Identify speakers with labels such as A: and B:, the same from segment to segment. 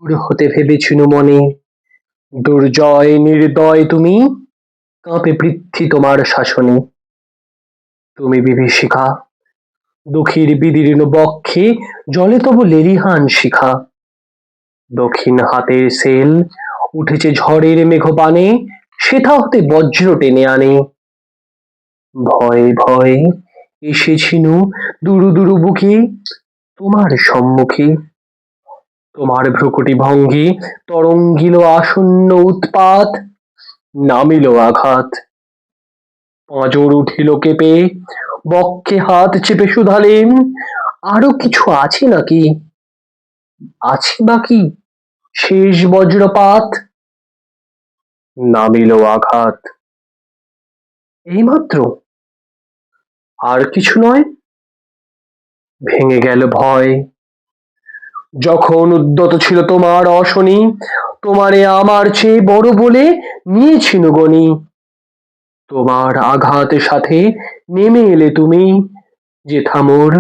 A: দূর হতে ভেবেছিনু মনে, দুর্জয় নির্দয় তুমি, কাঁপে পৃথ্বী তোমার শাসনে। তুমি বিভীষিকা, দুঃখীর বিদীর্ণ বক্ষে জলে তব লেলিহান শিখা। দক্ষিণ হাতের সেল উঠেছে ঝড়ের মেঘপানে, সেথা হতে বজ্র টেনে আনে। ভয়ে ভয়ে এসেছিনু দুরু দুরু বুকে, তোমার সম্মুখে। তোমার ভ্রুকুটি ভঙ্গে তরঙ্গিল আসন্ন উৎপাত, নামিল আঘাত। পাঁজর উঠিল কেঁপে, বক্ষে হাত চেপে শুধালেন, আরো কিছু আছে নাকি? আছে বাকি শেষ বজ্রপাত? নামিল আঘাত। এইমাত্র? আর কিছু নয়? ভেঙে গেল ভয়। যখন উদ্যত ছিল তোমার অশনি, তোমারে আমার চেয়ে বড় বলে নিয়েছিনু গনি। তোমার আঘাতের সাথে নেমে এলে তুমি, যেথা মোর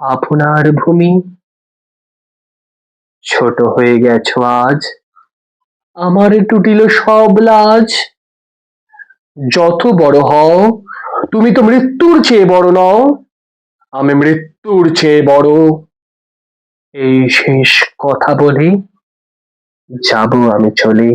A: আপনার ভূমি। ছোট হয়ে গেছো আজ, আমার টুটিল সব লাজ। যত বড় হও, তুমি তো মৃত্যুর চেয়ে বড় নও, আমি মৃত্যুর চেয়ে বড়। এই শেষ কথা বলে যাব আমি চলে।